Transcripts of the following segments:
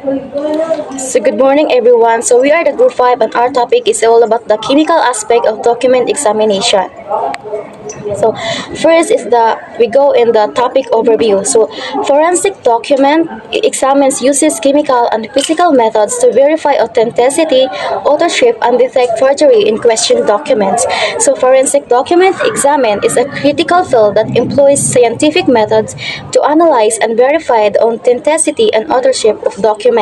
So good morning everyone. So we are the group 5 and our topic is all about the chemical aspect of document examination. So first is we go in the topic overview. So forensic document examines uses chemical and physical methods to verify authenticity, authorship, and detect forgery in question documents. So forensic document examine is a critical field that employs scientific methods to analyze and verify the authenticity and authorship of documents.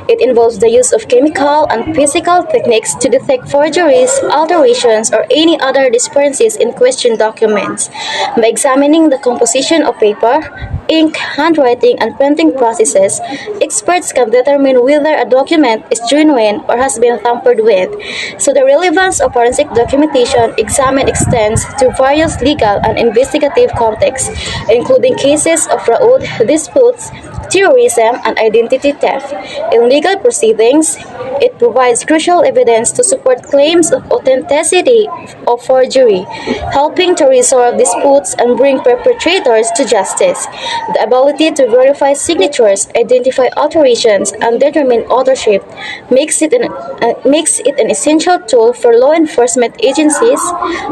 It involves the use of chemical and physical techniques to detect forgeries, alterations, or any other discrepancies in question documents. By examining the composition of paper, ink, handwriting, and printing processes, experts can determine whether a document is genuine or has been tampered with. So the relevance of forensic documentation examine extends to various legal and investigative contexts, including cases of fraud, disputes, terrorism, and identity theft. In legal proceedings, it provides crucial evidence to support claims of authenticity of forgery, helping to resolve disputes and bring perpetrators to justice. The ability to verify signatures, identify alterations, and determine authorship makes it an essential tool for law enforcement agencies,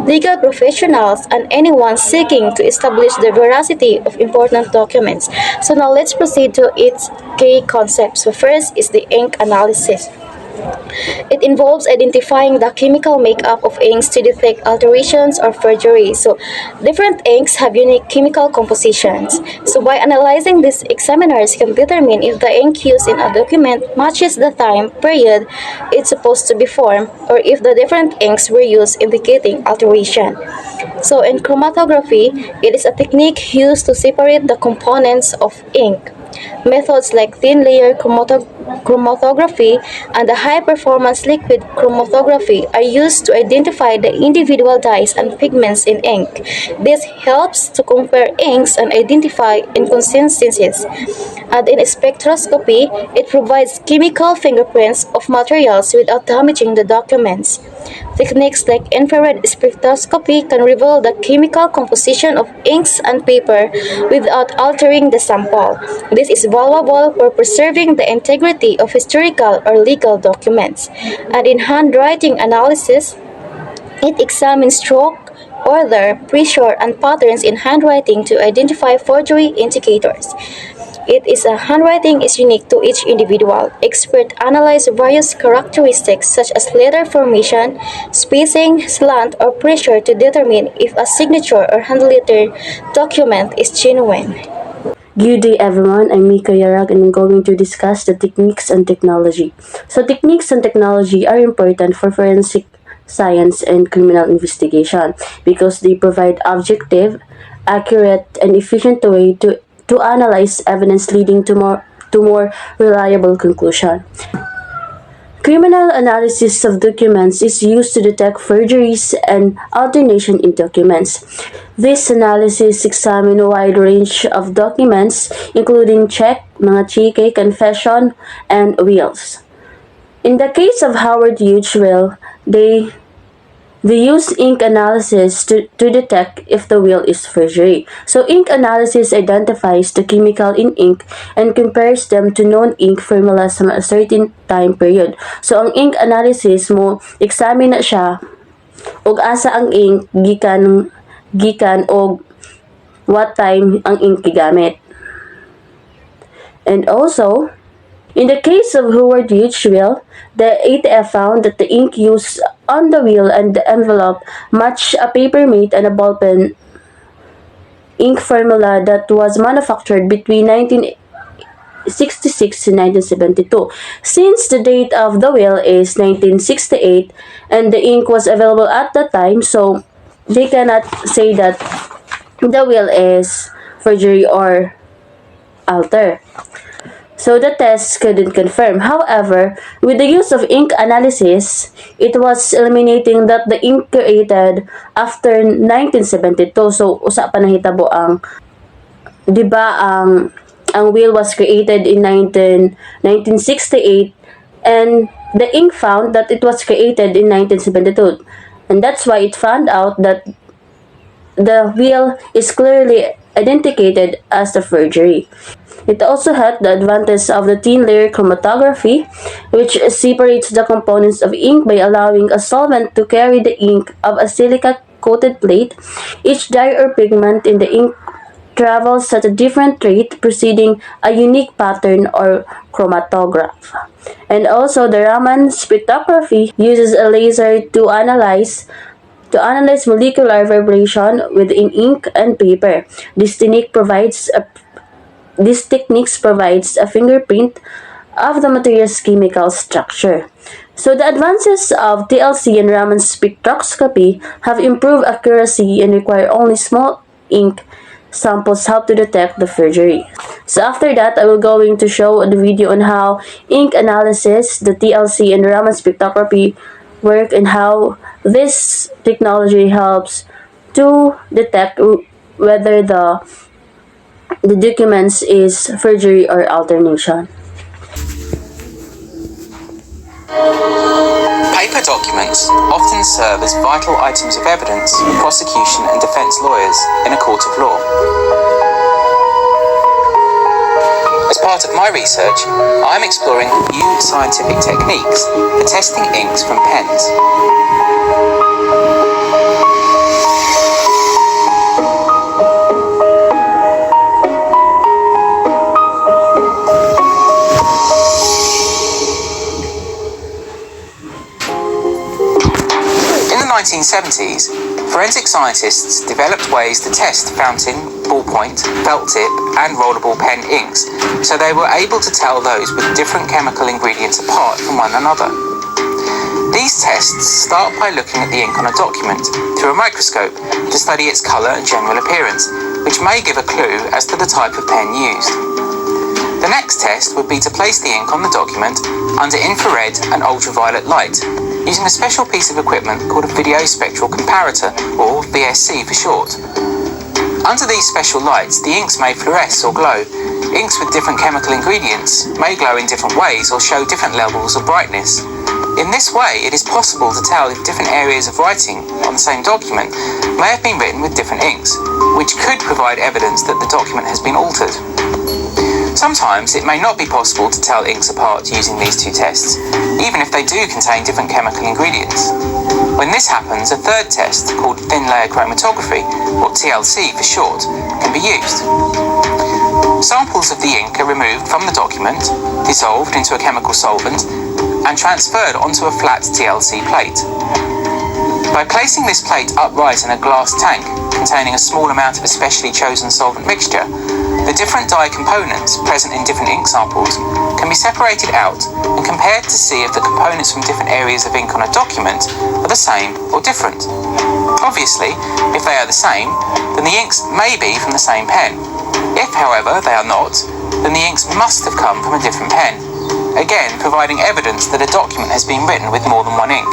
legal professionals, and anyone seeking to establish the veracity of important documents. So now let's proceed to its key concepts. So first is the ink analysis. It involves identifying the chemical makeup of inks to detect alterations or forgery. So, different inks have unique chemical compositions. So, by analyzing this, examiners can determine if the ink used in a document matches the time period it's supposed to be formed, or if the different inks were used indicating alteration. So, in chromatography, it is a technique used to separate the components of ink. Methods like thin layer chromatography and the high performance liquid chromatography are used to identify the individual dyes and pigments in ink. This helps to compare inks and identify inconsistencies. And in spectroscopy, it provides chemical fingerprints of materials without damaging the documents. Techniques like infrared spectroscopy can reveal the chemical composition of inks and paper without altering the sample. This is valuable for preserving the integrity of historical or legal documents. And in handwriting analysis, it examines stroke, order, pressure, and patterns in handwriting to identify forgery indicators. It is a handwriting is unique to each individual. Experts analyze various characteristics such as letter formation, spacing, slant, or pressure to determine if a signature or handwritten document is genuine. Good day everyone, I'm Mika Yarag and I'm going to discuss the techniques and technology. So techniques and technology are important for forensic science and criminal investigation because they provide objective, accurate, and efficient way to analyze evidence leading to more reliable conclusion. Criminal analysis of documents is used to detect forgeries and alternation in documents. This analysis examines a wide range of documents, including check, mga chike, confession, and wills. In the case of Howard Hughes' will, they use ink analysis to detect if the will is forgery. So ink analysis identifies the chemical in ink and compares them to known ink formulas from a certain time period. So ang ink analysis mo, examine na siya og asa ang ink gikan og what time ang ink gigamit. And also, in the case of Howard Hughes' will, the ATF found that the ink used on the will and the envelope matched a paper mate and a ballpen ink formula that was manufactured between 1966 and 1972. Since the date of the will is 1968 and the ink was available at that time, so they cannot say that the will is forgery or alter. So the test couldn't confirm. However, with the use of ink analysis, it was eliminating that the ink created after 1972. So usa pa nahitabo ang 'di ba ang will was created in 1968 and the ink found that it was created in 1972. And that's why it found out that the will is clearly identified as the forgery. It also had the advantage of the thin layer chromatography, which separates the components of ink by allowing a solvent to carry the ink of a silica-coated plate. Each dye or pigment in the ink travels at a different rate, preceding a unique pattern or chromatograph. And also, the Raman spectroscopy uses a laser to analyze molecular vibration within ink and paper. This technique provides a fingerprint of the material's chemical structure. So the advances of TLC and Raman spectroscopy have improved accuracy and require only small ink samples help to detect the forgery. So after that, I will going to show the video on how ink analysis, the TLC and Raman spectroscopy work, and how this technology helps to detect whether the documents is forgery or alternation. Paper documents often serve as vital items of evidence for prosecution and defense lawyers in a court of law. As part of my research, I am exploring new scientific techniques for testing inks from pens. In the 1970s, forensic scientists developed ways to test fountain, ballpoint, felt tip, and rollable pen inks, so they were able to tell those with different chemical ingredients apart from one another. These tests start by looking at the ink on a document through a microscope to study its colour and general appearance, which may give a clue as to the type of pen used. The next test would be to place the ink on the document under infrared and ultraviolet light, using a special piece of equipment called a video spectral comparator, or VSC for short. Under these special lights, the inks may fluoresce or glow. Inks with different chemical ingredients may glow in different ways or show different levels of brightness. In this way, it is possible to tell if different areas of writing on the same document may have been written with different inks, which could provide evidence that the document has been altered. Sometimes it may not be possible to tell inks apart using these two tests, even if they do contain different chemical ingredients. When this happens, a third test, called thin layer chromatography, or TLC for short, can be used. Samples of the ink are removed from the document, dissolved into a chemical solvent, and transferred onto a flat TLC plate. By placing this plate upright in a glass tank containing a small amount of a specially chosen solvent mixture, the different dye components present in different ink samples can be separated out and compared to see if the components from different areas of ink on a document are the same or different. Obviously, if they are the same, then the inks may be from the same pen. If, however, they are not, then the inks must have come from a different pen, again providing evidence that a document has been written with more than one ink.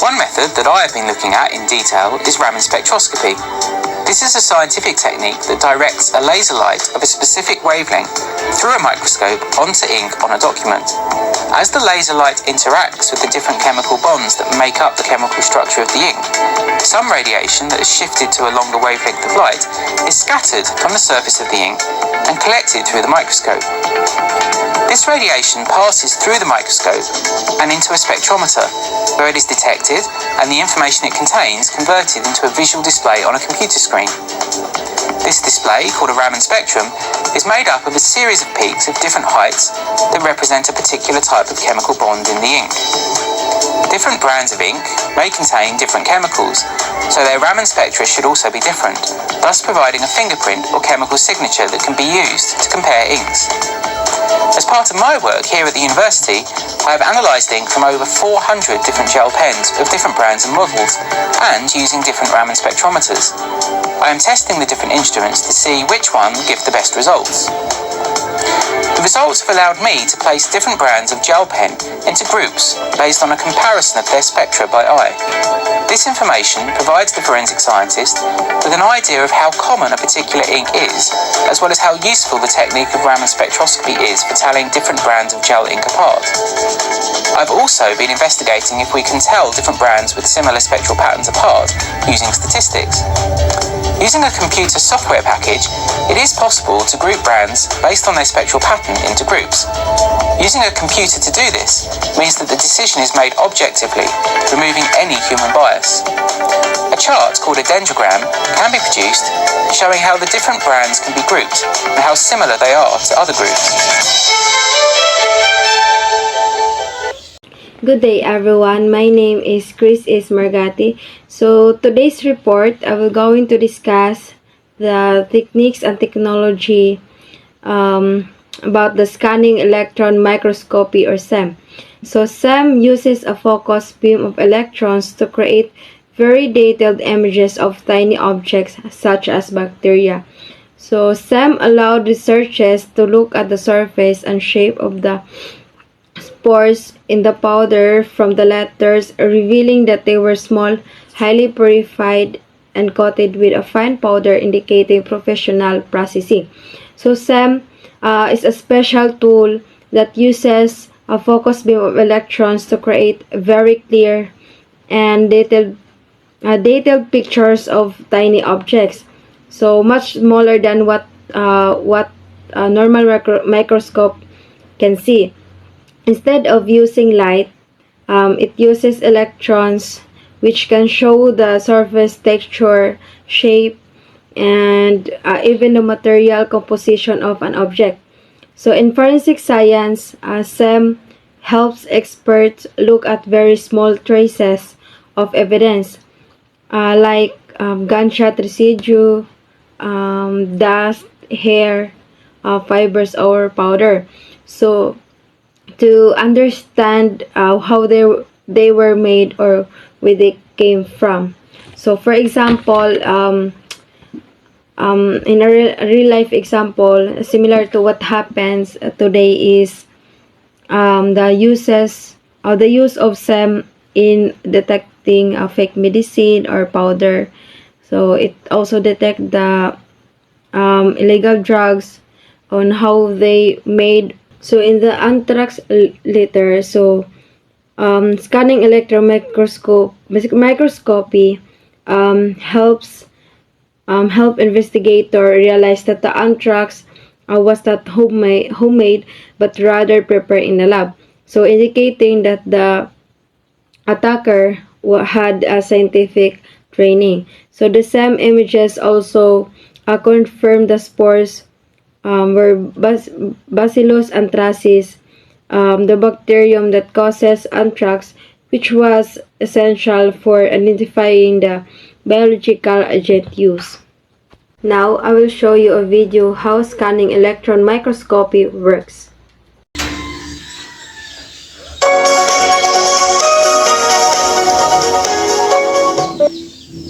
One method that I have been looking at in detail is Raman spectroscopy. This is a scientific technique that directs a laser light of a specific wavelength through a microscope onto ink on a document. As the laser light interacts with the different chemical bonds that make up the chemical structure of the ink, some radiation that is shifted to a longer wavelength of light is scattered from the surface of the ink and collected through the microscope. This radiation passes through the microscope and into a spectrometer, where it is detected and the information it contains converted into a visual display on a computer screen. This display, called a Raman spectrum, is made up of a series of peaks of different heights that represent a particular type of chemical bond in the ink. Different brands of ink may contain different chemicals, so their Raman spectra should also be different, thus providing a fingerprint or chemical signature that can be used to compare inks. As part of my work here at the university, I have analysed ink from over 400 different gel pens of different brands and models, and using different Raman spectrometers. I am testing the different instruments to see which one give the best results. The results have allowed me to place different brands of gel pen into groups based on a comparison of their spectra by eye. This information provides the forensic scientist with an idea of how common a particular ink is, as well as how useful the technique of Raman spectroscopy is for telling different brands of gel ink apart. I've also been investigating if we can tell different brands with similar spectral patterns apart using statistics. Using a computer software package, it is possible to group brands based on their spectral pattern into groups. Using a computer to do this means that the decision is made objectively, removing any human bias. A chart called a dendrogram can be produced showing how the different brands can be grouped and how similar they are to other groups. Good day everyone, my name is Chris Margati. So today's report I will going to discuss the techniques and technology about the scanning electron microscopy or SEM. So SEM uses a focused beam of electrons to create very detailed images of tiny objects such as bacteria. So SEM allowed researchers to look at the surface and shape of the spores in the powder from the letters, revealing that they were small, highly purified, and coated with a fine powder indicating professional processing. So SEM is a special tool that uses a focused beam of electrons to create very clear and detailed pictures of tiny objects. So much smaller than what a normal microscope can see. Instead of using light, it uses electrons which can show the surface texture, shape, and even the material composition of an object. So in forensic science, SEM helps experts look at very small traces of evidence like gunshot residue, dust, hair, fibers, or powder. So to understand how they were made or where they came from. So for example, in a real life example similar to what happens today is the use of SEM in detecting fake medicine or powder. So it also detect the illegal drugs on how they made. So in the anthrax litter, so scanning electron microscopy helps help investigator realize that the anthrax was not homemade but rather prepared in a lab. So indicating that the attacker had a scientific training. So the SEM images also confirm the spores were Bacillus anthracis, the bacterium that causes anthrax, which was essential for identifying the biological agent used. Now I will show you a video how scanning electron microscopy works.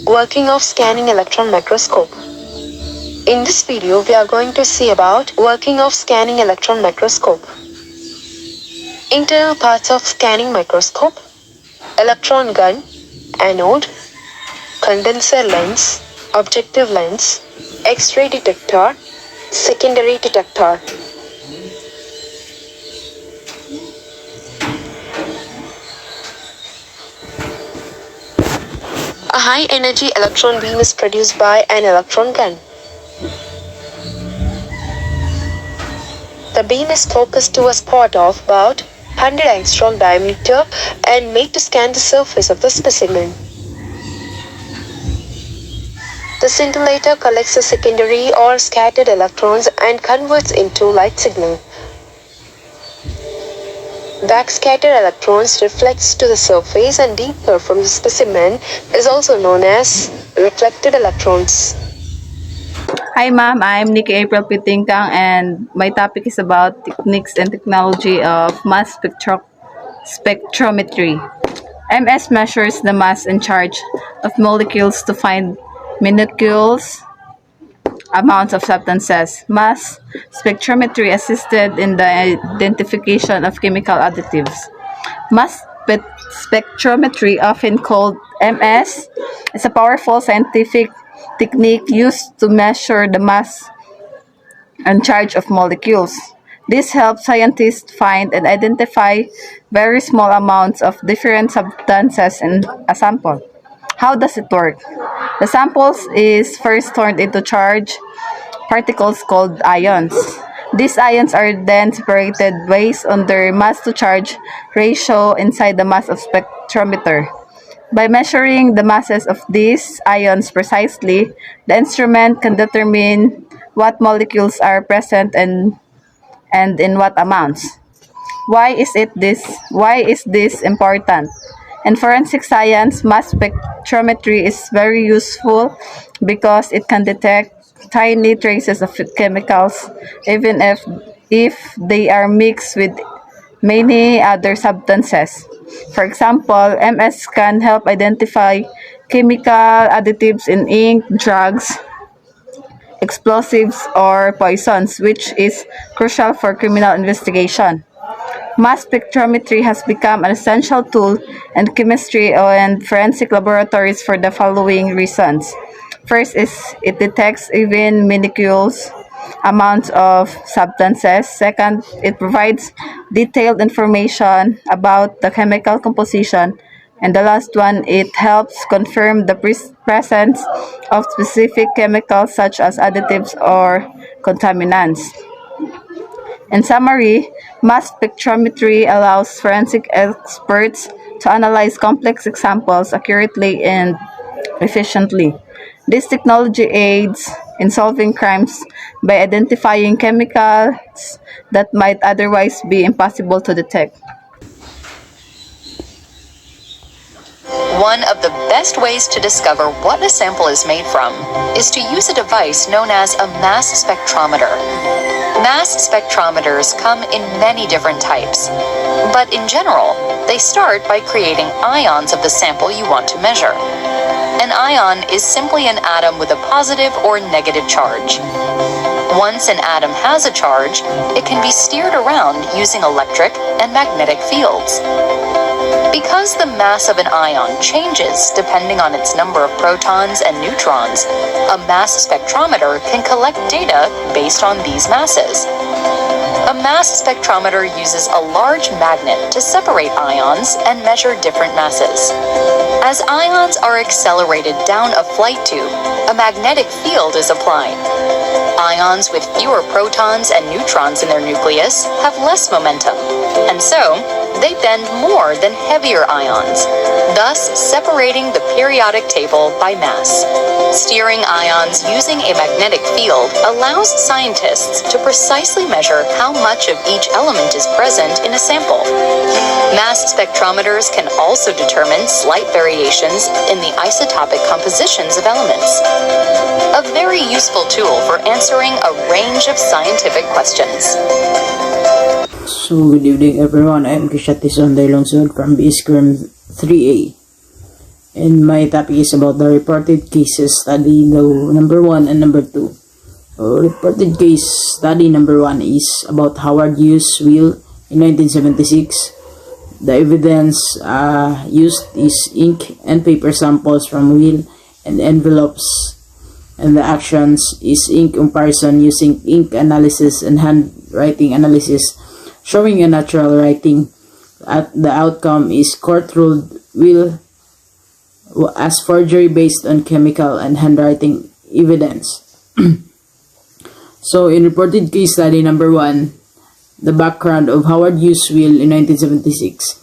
Working of scanning electron microscope. In this video we are going to see about working of scanning electron microscope. Internal parts of scanning microscope: electron gun, anode, condenser lens, objective lens, X-ray detector, secondary detector. A high-energy electron beam is produced by an electron gun. The beam is focused to a spot of about 100 angstrom diameter and made to scan the surface of the specimen. The scintillator collects the secondary or scattered electrons and converts into light signal. Backscattered electrons reflects to the surface and deeper from the specimen is also known as reflected electrons. Hi ma'am, I'm Nikki April Pitingkang and my topic is about techniques and technology of mass spectrometry. MS measures the mass and charge of molecules to find minuscule amounts of substances. Mass spectrometry assisted in the identification of chemical additives. Mass spectrometry, often called MS, is a powerful scientific technique used to measure the mass and charge of molecules. This helps scientists find and identify very small amounts of different substances in a sample. How does it work? The samples is first turned into charged particles called ions. These ions are then separated based on their mass to charge ratio inside the mass of spectrometer. By measuring the masses of these ions precisely, the instrument can determine what molecules are present and in what amounts. Why is this important? In forensic science, mass spectrometry is very useful because it can detect tiny traces of chemicals even if they are mixed with many other substances. For example, MS can help identify chemical additives in ink, drugs, explosives, or poisons, which is crucial for criminal investigation. Mass spectrometry has become an essential tool in chemistry and forensic laboratories for the following reasons. First is it detects even minuscule amounts of substances. Second, it provides detailed information about the chemical composition. And the last one, it helps confirm the presence of specific chemicals such as additives or contaminants. In summary, mass spectrometry allows forensic experts to analyze complex examples accurately and efficiently. This technology aids in solving crimes by identifying chemicals that might otherwise be impossible to detect. One of the best ways to discover what a sample is made from is to use a device known as a mass spectrometer. Mass spectrometers come in many different types, but in general, they start by creating ions of the sample you want to measure. An ion is simply an atom with a positive or negative charge. Once an atom has a charge, it can be steered around using electric and magnetic fields. Because the mass of an ion changes depending on its number of protons and neutrons, a mass spectrometer can collect data based on these masses. A mass spectrometer uses a large magnet to separate ions and measure different masses. As ions are accelerated down a flight tube, a magnetic field is applied. Ions with fewer protons and neutrons in their nucleus have less momentum, and so they bend more than heavier ions, thus separating the periodic table by mass. Steering ions using a magnetic field allows scientists to precisely measure how much of each element is present in a sample. Mass spectrometers can also determine slight variations in the isotopic compositions of elements. A very useful tool for answering a range of scientific questions. So, good evening everyone. I am Kishatis Onday-Longsod from Bscrim-Iiia. And my topic is about the reported cases study number 1 and number 2. Reported case study number 1 is about Howard Hughes' will in 1976. The evidence used is ink and paper samples from will and envelopes, and the actions is ink comparison using ink analysis and handwriting analysis showing a natural writing. The outcome is court ruled will as forgery based on chemical and handwriting evidence. So in reported case study number 1, the background of Howard Hughes' will in 1976.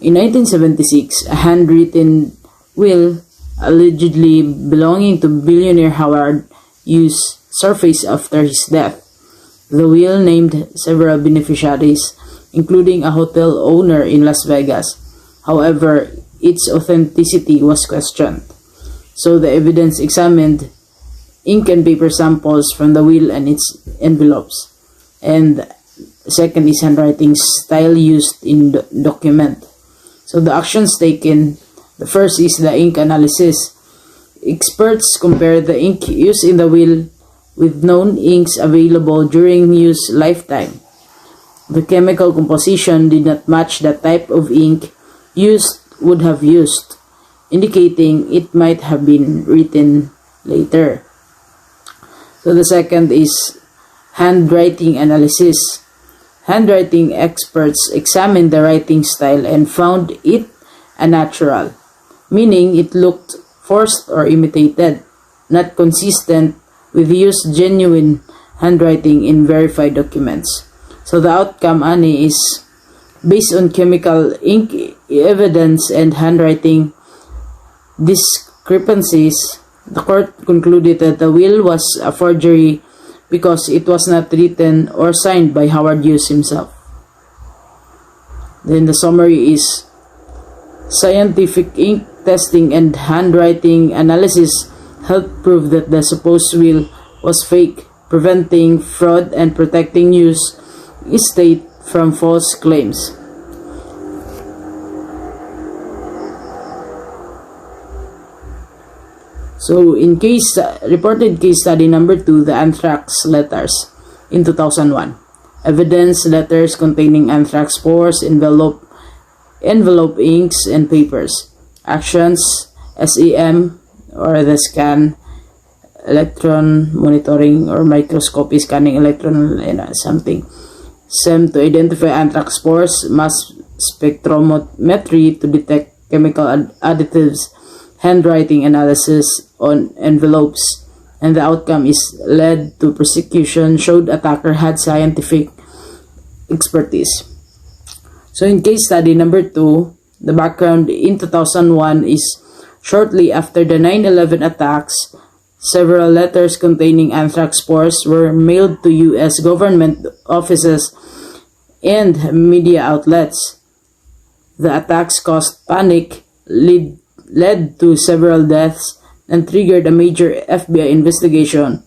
In 1976, a handwritten will allegedly belonging to billionaire Howard Hughes surfaced after his death. The will named several beneficiaries, including a hotel owner in Las Vegas. However, its authenticity was questioned. So the evidence examined ink and paper samples from the will and its envelopes. And second is handwriting style used in the document. So the actions taken, the first is the ink analysis. Experts compare the ink used in the will with known inks available during Iia's lifetime. The chemical composition did not match the type of ink would have used, indicating it might have been written later. So the second is handwriting analysis. Handwriting experts examined the writing style and found it unnatural, meaning it looked forced or imitated, not consistent with Iia's genuine handwriting in verified documents. So the outcome, ani, is based on chemical ink evidence and handwriting discrepancies. The court concluded that the will was a forgery because it was not written or signed by Howard Hughes himself. Then the summary is scientific ink testing and handwriting analysis helped prove that the supposed will was fake, preventing fraud and protecting Hughes' estate from false claims. So in reported case study number 2, the anthrax letters in 2001. Evidence letters containing anthrax spores envelope inks and papers. Actions, SEM or the scan, electron monitoring or microscopy scanning electron something. SEM to identify anthrax spores, mass spectrometry to detect chemical additives, handwriting analysis on envelopes, and the outcome is led to prosecution, showed attacker had scientific expertise. So in case study number 2, the background in 2001 is shortly after the 9/11 attacks, several letters containing anthrax spores were mailed to U.S. government offices and media outlets. The attacks caused panic, led to several deaths, and triggered a major FBI investigation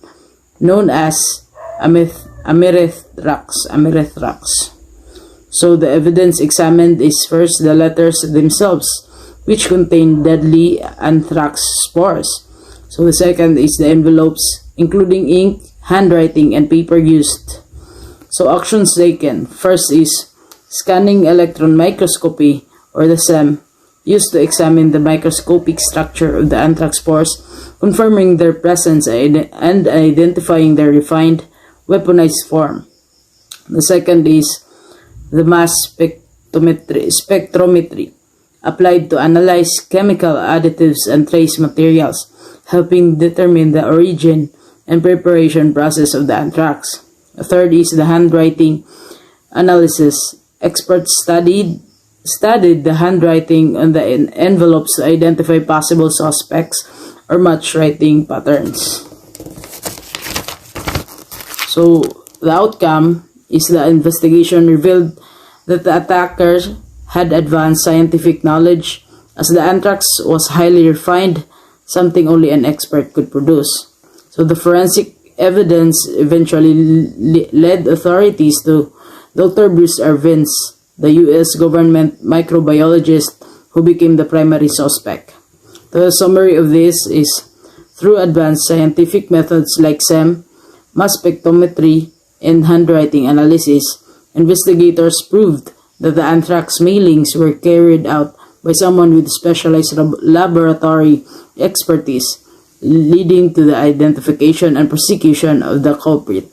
known as Amirethrax. So the evidence examined is first the letters themselves, which contain deadly anthrax spores. So the second is the envelopes, including ink, handwriting, and paper used. So actions taken. First is scanning electron microscopy, or the SEM, used to examine the microscopic structure of the anthrax spores, confirming their presence and identifying their refined, weaponized form. The second is the mass spectrometry, applied to analyze chemical additives and trace materials, helping determine the origin and preparation process of the anthrax. The third is the handwriting analysis. Experts studied the handwriting on the envelopes to identify possible suspects or match writing patterns. So the outcome is the investigation revealed that the attackers had advanced scientific knowledge, as the anthrax was highly refined, something only an expert could produce. So the forensic evidence eventually led authorities to Dr. Bruce Irvins, the U.S. government microbiologist who became the primary suspect. The summary of this is, through advanced scientific methods like SEM, mass spectrometry, and handwriting analysis, investigators proved that the anthrax mailings were carried out by someone with specialized laboratory expertise, leading to the identification and prosecution of the culprit.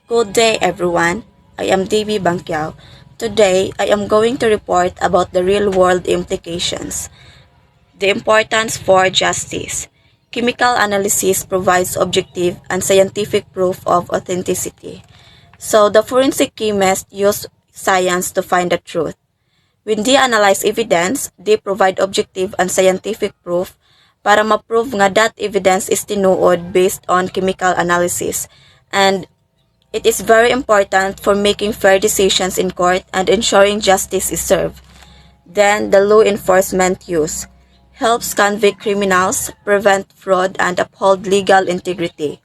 Good day, everyone. I am DB Bangkiao. Today, I am going to report about the real-world implications. The importance for justice. Chemical analysis provides objective and scientific proof of authenticity. So, the forensic chemists use science to find the truth. When they analyze evidence, they provide objective and scientific proof para ma-prove nga that evidence is tinuod based on chemical analysis. And it is very important for making fair decisions in court and ensuring justice is served. Then, the law enforcement use helps convict criminals, prevent fraud, and uphold legal integrity.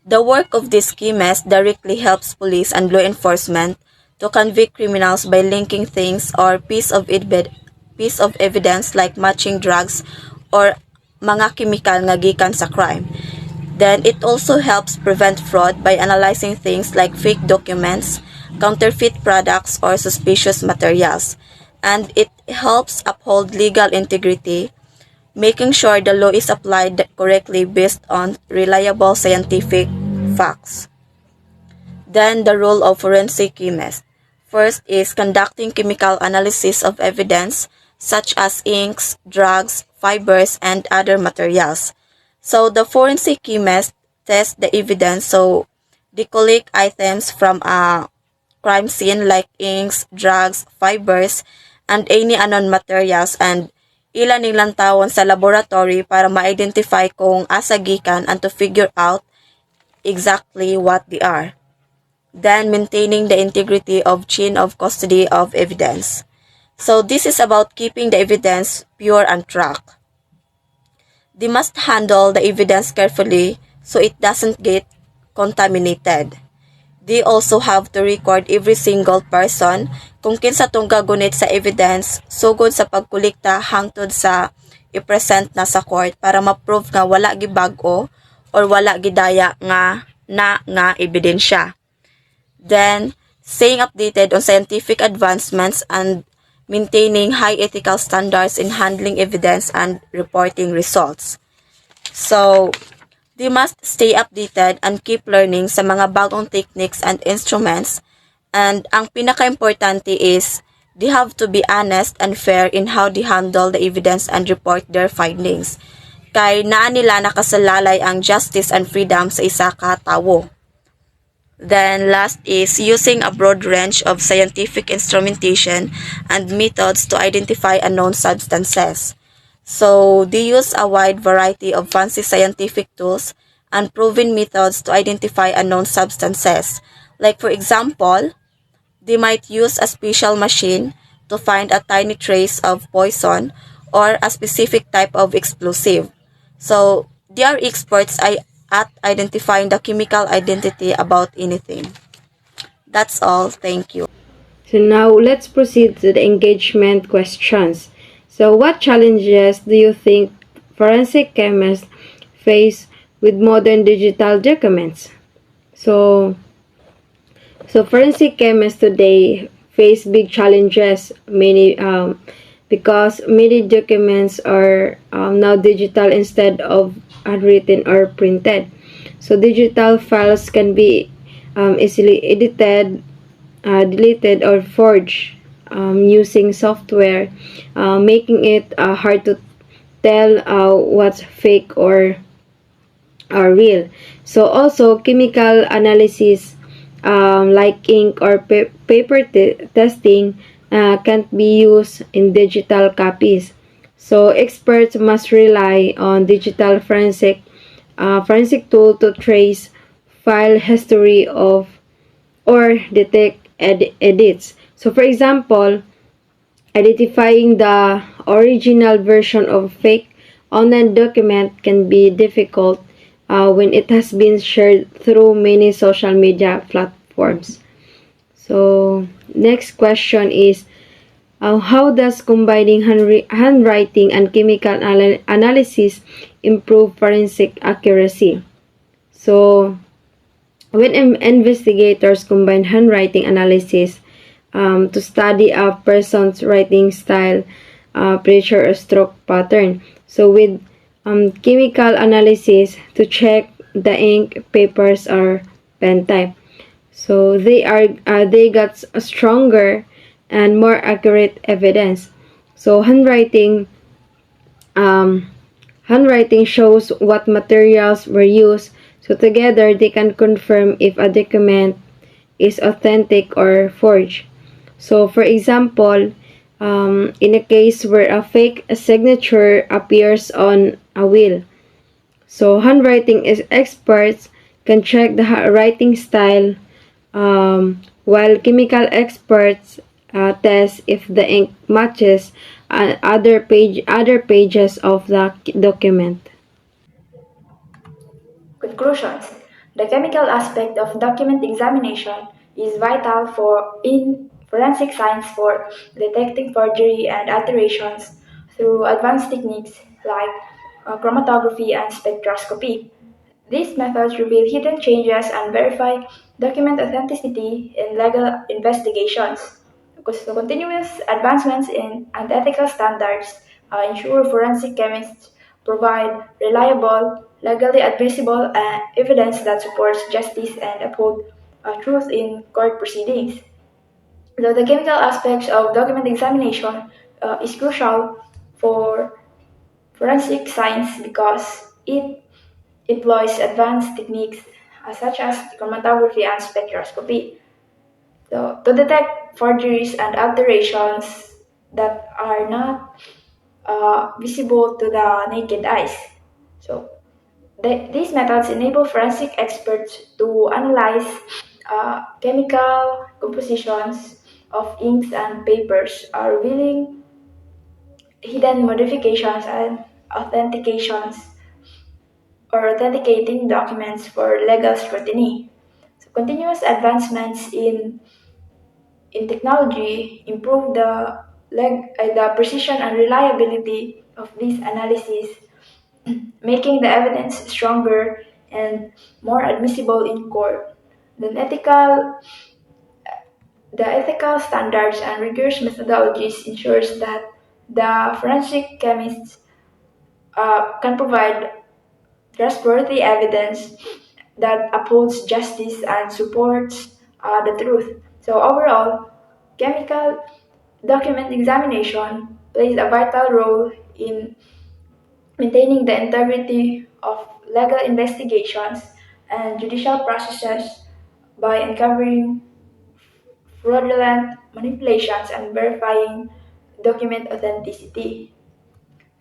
The work of these chemists directly helps police and law enforcement to convict criminals by linking things or piece of evidence like matching drugs or mga chemical nga gikan sa crime. Then it also helps prevent fraud by analyzing things like fake documents, counterfeit products, or suspicious materials. And it helps uphold legal integrity, making sure the law is applied correctly based on reliable scientific facts. Then the role of forensic chemist. First is conducting chemical analysis of evidence such as inks, drugs, fibers, and other materials. So the forensic chemist tests the evidence, so they collect items from a crime scene like inks, drugs, fibers, and any unknown materials, and ilan nilang tawon sa laboratory para ma-identify kung asa gikan and to figure out exactly what they are. Then maintaining the integrity of chain of custody of evidence. So this is about keeping the evidence pure and track. They must handle the evidence carefully so it doesn't get contaminated. They also have to record every single person kung kinsa tong gagunit sa evidence sugod sa pagkolekta hangtod sa i-present na sa court para ma-prove nga wala gibag-o or wala gidaya nga ebidensya. Then, staying updated on scientific advancements and maintaining high ethical standards in handling evidence and reporting results. So, they must stay updated and keep learning sa mga bagong techniques and instruments. And ang pinaka-importante is, they have to be honest and fair in how they handle the evidence and report their findings. Kay naa nila nakasalalay ang justice and freedom sa isa ka tawo. Then last is using a broad range of scientific instrumentation and methods to identify unknown substances. So they use a wide variety of fancy scientific tools and proven methods to identify unknown substances. Like for example, they might use a special machine to find a tiny trace of poison or a specific type of explosive. So they are experts at identifying the chemical identity about anything. That's all. Thank you. So now let's proceed to the engagement questions. So what challenges do you think forensic chemists face with modern digital documents? So forensic chemists today face big challenges, because many documents are now digital instead of handwritten or printed. So digital files can be easily edited, deleted, or forged using software, making it hard to tell what's fake or real. So also chemical analysis like ink or paper testing can't be used in digital copies. So experts must rely on digital forensic tool to trace file history of or detect edits. So for example, identifying the original version of fake online document can be difficult when it has been shared through many social media platforms. So next question is, how does combining handwriting and chemical analysis improve forensic accuracy? So when investigators combine handwriting analysis to study a person's writing style, pressure, or stroke pattern. So with chemical analysis to check the ink, papers, or pen type. So they got stronger and more accurate evidence. So handwriting shows what materials were used. So together they can confirm if a document is authentic or forged. So for example, in a case where a fake signature appears on a will, so handwriting experts can check the writing style, while chemical experts test if the ink matches other pages of the document. Conclusions. The chemical aspect of document examination is vital in forensic science for detecting forgery and alterations through advanced techniques like chromatography and spectroscopy. These methods reveal hidden changes and verify document authenticity in legal investigations. Because the continuous advancements in and ethical standards ensure forensic chemists provide reliable, legally admissible evidence that supports justice and uphold truth in court proceedings. The chemical aspects of document examination is crucial for forensic science because it employs advanced techniques such as chromatography and spectroscopy to detect forgeries and alterations that are not visible to the naked eyes. So these methods enable forensic experts to analyze chemical compositions of inks and papers, revealing hidden modifications and authentications or authenticating documents for legal scrutiny. So continuous advancements in technology improve the precision and reliability of these analyses, making the evidence stronger and more admissible in court. Then the ethical standards and rigorous methodologies ensures that the forensic chemists can provide trustworthy evidence that upholds justice and supports the truth. So overall, chemical document examination plays a vital role in maintaining the integrity of legal investigations and judicial processes by uncovering fraudulent manipulations and verifying document authenticity.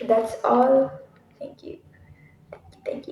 That's all. Thank you. Thank you.